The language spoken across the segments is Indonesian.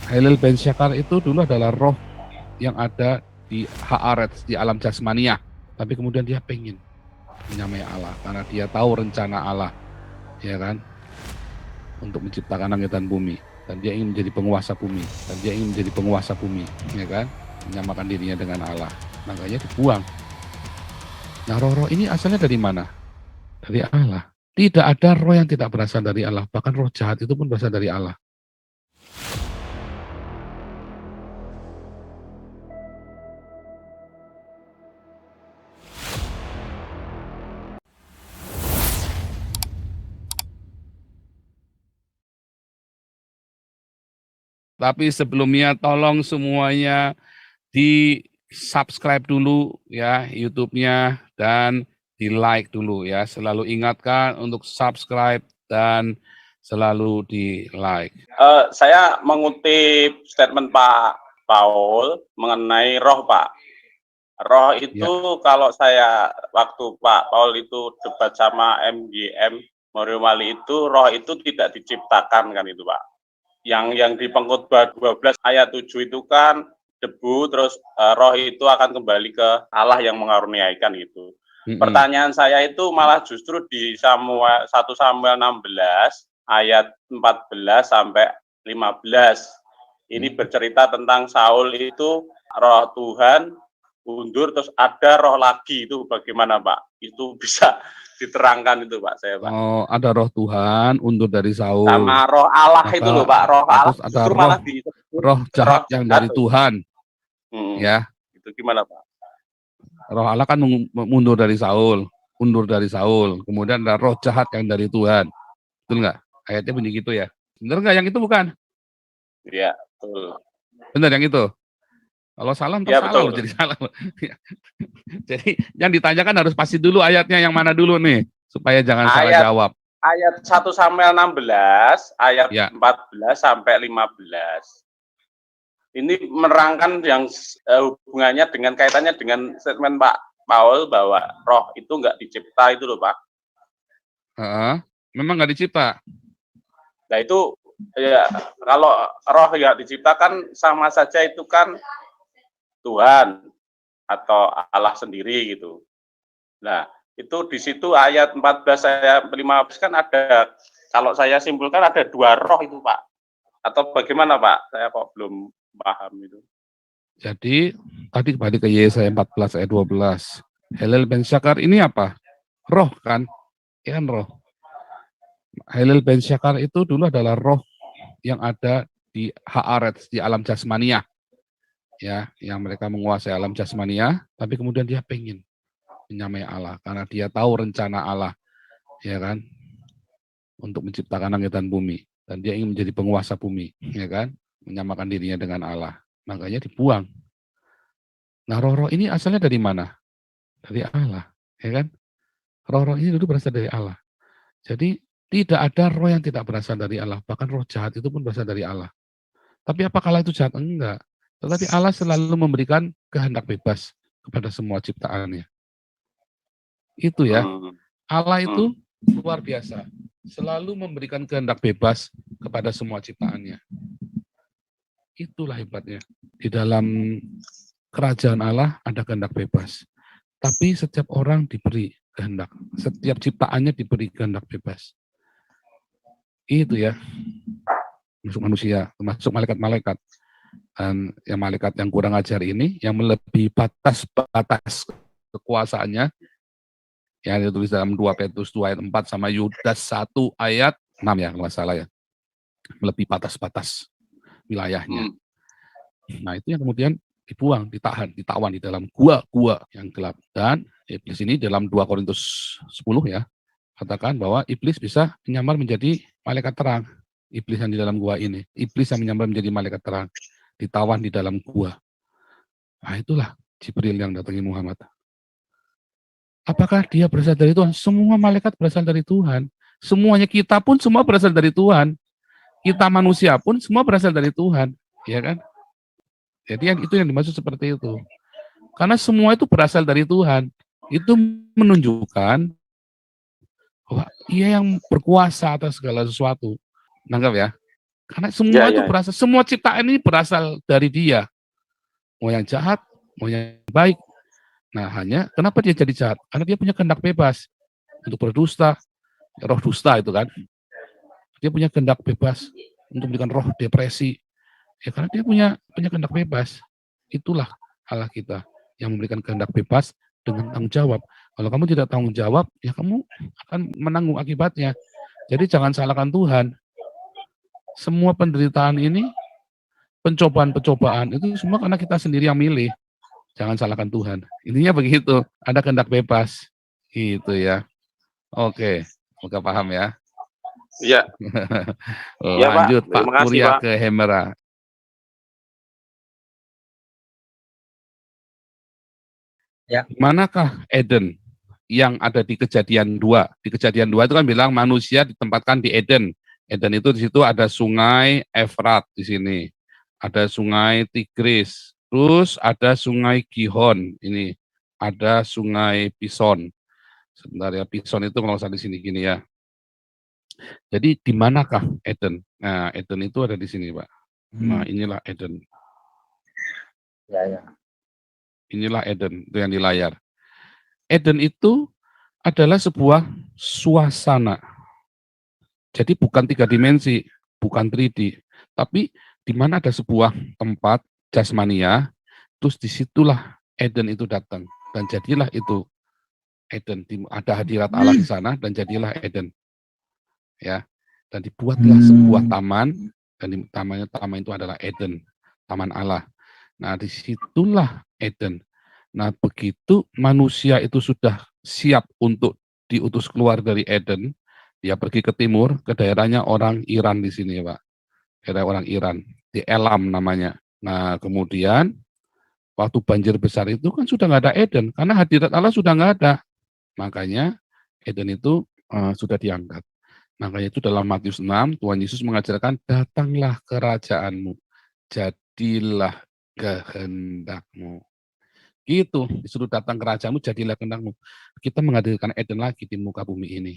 Halil bin Syakar itu dulu adalah roh yang ada di Haaretz, di alam jasmania. Tapi kemudian dia pengen menyamai Allah karena dia tahu rencana Allah, ya kan, untuk menciptakan langit dan bumi. Dan dia ingin menjadi penguasa bumi. Ya kan, menyamakan dirinya dengan Allah. Makanya dibuang. Nah, roh-roh ini asalnya dari mana? Dari Allah. Tidak ada roh yang tidak berasal dari Allah. Bahkan roh jahat itu pun berasal dari Allah. Tapi sebelumnya tolong semuanya di-subscribe dulu ya YouTube-nya dan di-like dulu ya. Selalu ingatkan untuk subscribe dan selalu di-like. Saya mengutip statement Pak Paul mengenai roh, Pak. Roh itu kalau saya waktu Pak Paul itu debat sama MGM Mario Mali itu, roh itu tidak diciptakan kan itu, Pak. Yang di Pengkhotbah 12 ayat 7 itu kan debu, terus roh itu akan kembali ke Allah yang mengaruniaikan gitu. Pertanyaan saya itu malah justru di 1 Samuel 16 ayat 14 sampai 15. Ini bercerita tentang Saul itu roh Tuhan undur, terus ada roh lagi, itu bagaimana Pak? Itu bisa diterangkan itu Pak saya Pak. Oh, ada roh Tuhan undur dari Saul. Sama roh Allah itu loh Pak, roh Allah ada roh jahat yang dari Tuhan. Ya. Itu gimana Pak? Roh Allah kan mundur dari Saul, Kemudian ada roh jahat yang dari Tuhan. Betul nggak? Ayatnya bunyi gitu ya. Benar nggak yang itu bukan? Iya, betul. Benar yang itu? Kalau salah, ya, salah loh, jadi salah. Jadi yang ditanyakan harus pasti dulu ayatnya yang mana dulu nih, supaya jangan salah jawab. Ayat 1 Samuel 16, ayat 14 sampai 15. Ini menerangkan yang hubungannya dengan kaitannya dengan statement Pak Paul bahwa roh itu nggak dicipta itu loh Pak. Memang nggak dicipta. Nah itu ya kalau roh nggak diciptakan sama saja itu kan Tuhan atau Allah sendiri gitu. Nah itu di situ ayat 14 ayat 15 kan ada, kalau saya simpulkan ada 2 roh itu Pak. Atau bagaimana Pak? Saya kok belum paham itu. Jadi tadi kembali ke Yesaya 14 ayat 12. Halil bin Syakar ini apa? Roh kan? Ya kan roh. Halil bin Syakar itu dulu adalah roh yang ada di Haaretz, di alam jasmania. Ya, yang mereka menguasai alam jasmania, tapi kemudian dia pengen menyamai Allah karena dia tahu rencana Allah, ya kan, untuk menciptakan langit dan bumi, dan dia ingin menjadi penguasa bumi, ya kan, menyamakan dirinya dengan Allah. Makanya dibuang. Nah, roh-roh ini asalnya dari mana? Dari Allah, ya kan? Roh-roh ini dulu berasal dari Allah. Jadi tidak ada roh yang tidak berasal dari Allah, bahkan roh jahat itu pun berasal dari Allah. Tapi apakah Allah itu jahat? Enggak. Tetapi Allah selalu memberikan kehendak bebas kepada semua ciptaannya. Itu ya. Allah itu luar biasa. Selalu memberikan kehendak bebas kepada semua ciptaannya. Itulah hebatnya. Di dalam kerajaan Allah ada kehendak bebas. Tapi setiap orang diberi kehendak. Setiap ciptaannya diberi kehendak bebas. Itu ya. Masuk manusia, termasuk malaikat-malaikat. Dan yang malaikat yang kurang ajar ini, yang melebihi batas-batas kekuasaannya, yang ditulis dalam 2 Petrus 2 ayat 4 sama Yudas 1 ayat 6 ya, kalau nggak salah ya, melebihi batas-batas wilayahnya. Nah itu yang kemudian dibuang, ditahan, ditawan di dalam gua-gua yang gelap. Dan iblis ini dalam 2 Korintus 10 ya, katakan bahwa iblis bisa menyamar menjadi malaikat terang. Iblis yang di dalam gua ini, iblis yang menyamar menjadi malaikat terang, ditawan di dalam gua. Nah itulah Jibril yang datangi Muhammad. Apakah dia berasal dari Tuhan? Semua malaikat berasal dari Tuhan. Semuanya, kita pun semua berasal dari Tuhan. Kita manusia pun semua berasal dari Tuhan, ya kan? Jadi itu yang dimaksud seperti itu. Karena semua itu berasal dari Tuhan. Itu menunjukkan bahwa Ia yang berkuasa atas segala sesuatu. Nangkap ya? Karena semua itu ya. berasal, semua ciptaan ini berasal dari dia. Mau yang jahat, mau yang baik. Nah, hanya kenapa dia jadi jahat? Karena dia punya kehendak bebas untuk berdusta, roh dusta itu kan. Dia punya kehendak bebas untuk memberikan roh depresi. Ya karena dia punya kehendak bebas. Itulah Allah kita yang memberikan kehendak bebas dengan tanggung jawab. Kalau kamu tidak tanggung jawab, ya kamu akan menanggung akibatnya. Jadi jangan salahkan Tuhan. Semua penderitaan ini, pencobaan-pencobaan itu semua karena kita sendiri yang milih. Jangan salahkan Tuhan. Intinya begitu. Ada kehendak bebas. Gitu ya. Oke, semoga paham ya. Iya, iya Pak. Lanjut Pak Terima kasih Kurya Pak. ke Hemera. Ya. Manakah Eden yang ada di Kejadian 2? Di Kejadian 2 itu kan bilang manusia ditempatkan di Eden. Eden itu di situ ada sungai Efrat di sini. Ada sungai Tigris. Terus ada sungai Gihon ini. Ada sungai Pison. Sebentar ya, Pison itu kalau di sini gini ya. Jadi di manakah Eden? Nah, Eden itu ada di sini, Pak. Nah, inilah Eden. Ya. Inilah Eden, itu yang di layar. Eden itu adalah sebuah suasana. Jadi bukan 3 dimensi, bukan 3D, tapi di mana ada sebuah tempat jasmania, terus disitulah Eden itu datang dan jadilah itu Eden. Ada hadirat Allah di sana dan jadilah Eden. Ya, dan dibuatlah sebuah taman dan taman itu adalah Eden, taman Allah. Nah, disitulah Eden. Nah, begitu manusia itu sudah siap untuk diutus keluar dari Eden, dia pergi ke timur, ke daerahnya orang Iran di sini, Pak. Daerah orang Iran, di Elam namanya. Nah, kemudian waktu banjir besar itu kan sudah nggak ada Eden, karena hadirat Allah sudah nggak ada. Makanya Eden itu sudah diangkat. Makanya itu dalam Matius 6, Tuhan Yesus mengajarkan, datanglah kerajaanmu, jadilah kehendakmu. Gitu, disuruh datang kerajaanmu, jadilah kehendakmu. Kita menghadirkan Eden lagi di muka bumi ini.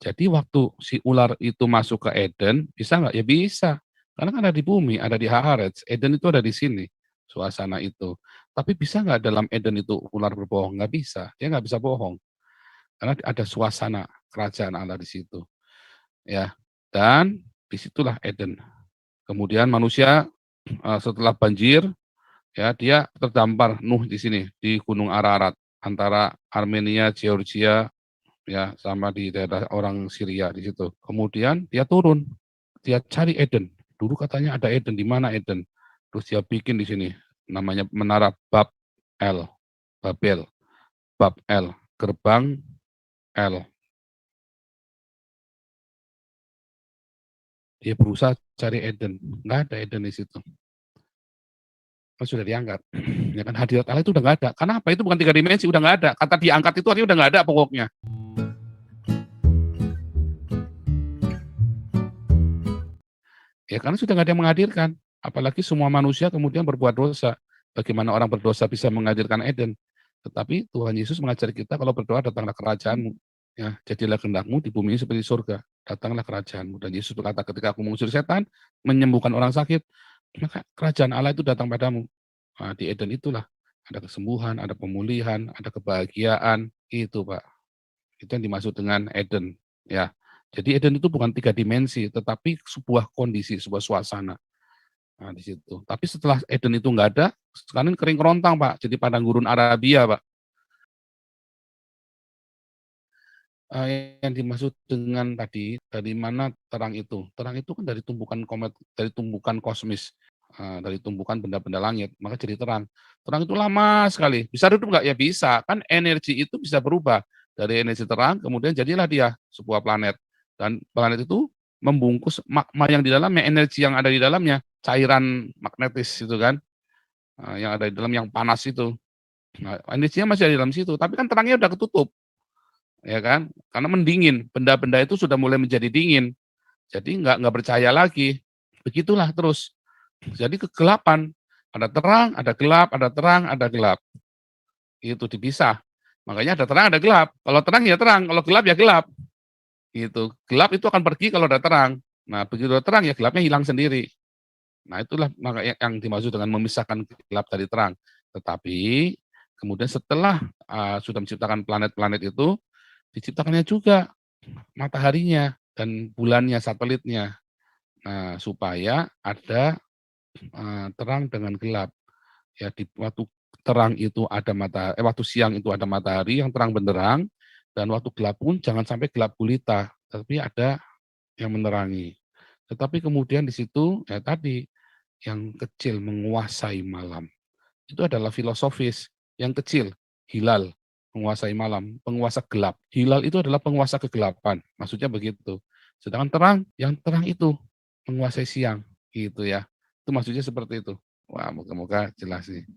Jadi waktu si ular itu masuk ke Eden, bisa nggak? Ya bisa. Karena kan ada di bumi, ada di Haaretz. Eden itu ada di sini, suasana itu. Tapi bisa nggak dalam Eden itu ular berbohong? Nggak bisa, dia nggak bisa bohong. Karena ada suasana kerajaan Allah di situ. Ya, dan disitulah Eden. Kemudian manusia setelah banjir, ya dia terdampar Nuh di sini di Gunung Ararat antara Armenia, Georgia, ya sama di daerah orang Syria di situ. Kemudian dia turun, dia cari Eden. Dulu katanya ada Eden, di mana Eden? Terus dia bikin di sini namanya menara Babel, gerbang L. Dia berusaha cari Eden, nggak ada Eden di situ. Kan sudah diangkat. Ya kan hadirat Allah itu udah nggak ada. Karena apa? Itu bukan 3 dimensi, udah nggak ada. Kata diangkat itu artinya udah nggak ada pokoknya. Ya karena sudah nggak ada yang menghadirkan. Apalagi semua manusia kemudian berbuat dosa. Bagaimana orang berdosa bisa menghadirkan Eden? Tetapi Tuhan Yesus mengajar kita kalau berdoa datanglah kerajaanmu. Ya, jadilah kehendakmu di bumi seperti surga. Datanglah kerajaanmu. Dan Yesus berkata ketika aku mengusir setan, menyembuhkan orang sakit, maka kerajaan Allah itu datang padamu. Nah, di Eden itulah ada kesembuhan, ada pemulihan, ada kebahagiaan. Itu Pak. Itu yang dimaksud dengan Eden. Ya, jadi Eden itu bukan 3 dimensi, tetapi sebuah kondisi, sebuah suasana. Nah, di situ. Tapi setelah Eden itu nggak ada, sekarang kering kerontang Pak. Jadi padang gurun Arabia Pak. Yang dimaksud dengan tadi, dari mana terang itu? Terang itu kan dari tumbukan komet, dari tumbukan kosmis, dari tumbukan benda-benda langit, maka jadi terang. Terang itu lama sekali. Bisa redup nggak? Ya bisa. Kan energi itu bisa berubah. Dari energi terang, kemudian jadilah dia sebuah planet. Dan planet itu membungkus magma yang di dalamnya, energi yang ada di dalamnya, cairan magnetis itu kan, yang ada di dalam yang panas itu. Nah, energinya masih ada di dalam situ, tapi kan terangnya udah ketutup. Ya kan? Karena mendingin, benda-benda itu sudah mulai menjadi dingin. Jadi nggak bercahaya lagi. Begitulah terus. Jadi kegelapan, ada terang, ada gelap, ada terang, ada gelap. Itu dipisah. Makanya ada terang, ada gelap. Kalau terang ya terang, kalau gelap ya gelap. Gitu. Gelap itu akan pergi kalau ada terang. Nah, begitu terang ya gelapnya hilang sendiri. Nah, itulah maka yang dimaksud dengan memisahkan gelap dari terang. Tetapi kemudian setelah sudah menciptakan planet-planet itu, diciptakannya juga mataharinya dan bulannya, satelitnya. Nah, supaya ada terang dengan gelap. Ya, di waktu terang itu ada waktu siang itu ada matahari yang terang benderang, dan waktu gelap pun jangan sampai gelap gulita, tapi ada yang menerangi. Tetapi kemudian di situ ya tadi yang kecil menguasai malam. Itu adalah filosofis yang kecil, hilal menguasai malam, penguasa gelap. Hilal itu adalah penguasa kegelapan, maksudnya begitu. Sedangkan terang, yang terang itu menguasai siang, gitu ya. Itu maksudnya seperti itu. Wah, moga-moga jelas nih.